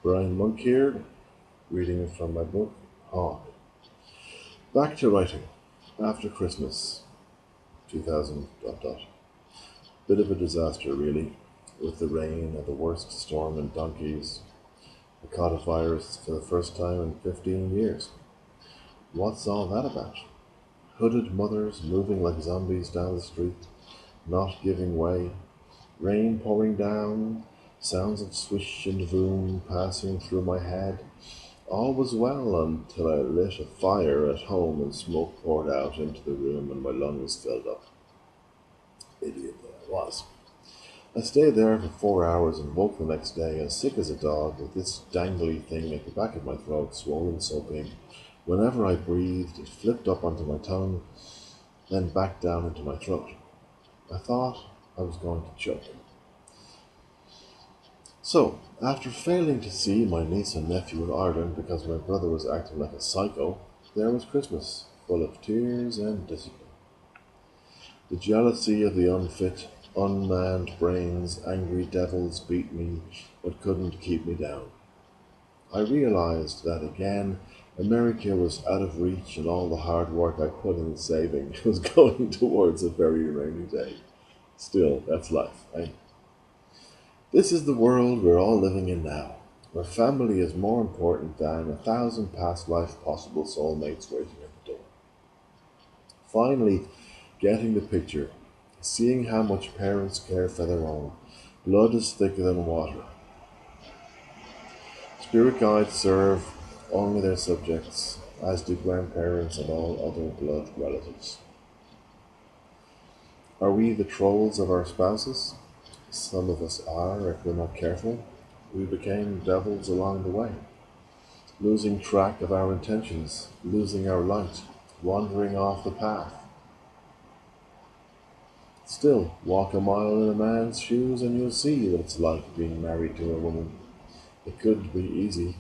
Brian Monk here, reading from my book, Hawk. Back to writing. After Christmas, 2000. Bit of a disaster, really, with the rain and the worst storm in donkeys. I caught a virus for the first time in 15 years. What's all that about? Hooded mothers moving like zombies down the street, not giving way, rain pouring down, sounds of swish and boom passing through my head. All was well until I lit a fire at home and smoke poured out into the room and my lungs filled up. Idiot that I was. I stayed there for 4 hours and woke the next day as sick as a dog with this dangly thing at the back of my throat swollen so big. Whenever I breathed, it flipped up onto my tongue, then back down into my throat. I thought I was going to choke. So, after failing to see my niece and nephew in Ireland because my brother was acting like a psycho, there was Christmas, full of tears and discipline. The jealousy of the unfit, unmanned brains, angry devils beat me, but couldn't keep me down. I realized that again, America was out of reach and all the hard work I put in saving was going towards a very rainy day. Still, that's life, eh? This is the world we're all living in now, where family is more important than 1,000 past life possible soulmates waiting at the door. Finally, getting the picture, seeing how much parents care for their own. Blood is thicker than water. Spirit guides serve only their subjects, as do grandparents and all other blood relatives. Are we the trolls of our spouses? Some of us are, if we're not careful. We became devils along the way, losing track of our intentions, losing our light, wandering off the path. Still, walk a mile in a man's shoes and you'll see what it's like being married to a woman. It could be easy.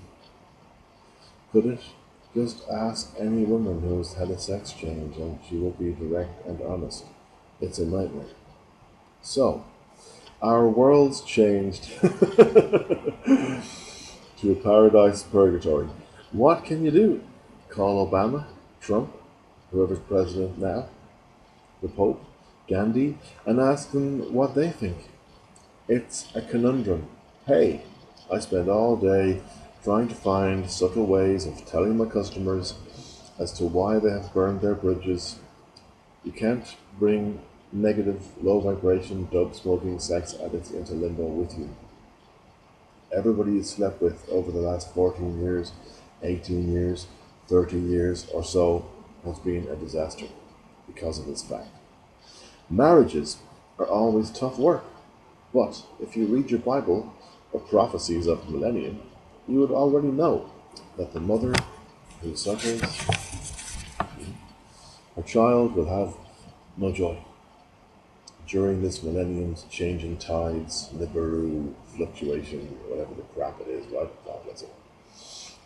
Could it? Just ask any woman who's had a sex change and she will be direct and honest. It's a nightmare. So, our world's changed to a paradise purgatory. What can you do? Call Obama, Trump, whoever's president now, the Pope, Gandhi, and ask them what they think. It's a conundrum. Hey, I spend all day trying to find subtle ways of telling my customers as to why they have burned their bridges. You can't bring negative, low vibration, dope smoking sex addicts into limbo with you. Everybody you slept with over the last 14 years, 18 years, 30 years or so has been a disaster because of this fact. Marriages are always tough work, but if you read your Bible or prophecies of the millennium, you would already know that the mother who suffers her child will have no joy. During this millennium's changing tides, Nibiru fluctuation, whatever the crap it is, right? God bless it.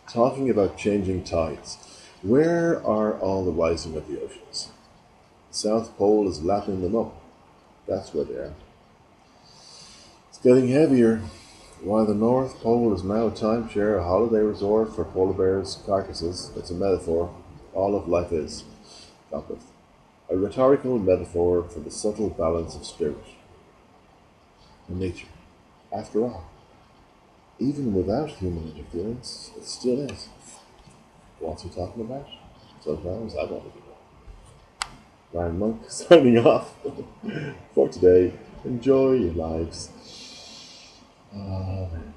Talking about changing tides, where are all the rising of the oceans? The South Pole is lapping them up. That's where they are. It's getting heavier. While the North Pole is now a timeshare, a holiday resort for polar bears' carcasses, it's a metaphor. All of life is. Gopeth. A rhetorical metaphor for the subtle balance of spirit and nature. After all, even without human interference, it still is. What's he talking about? Sometimes I want to be know. Ryan Monk signing off for today. Enjoy your lives. Amen.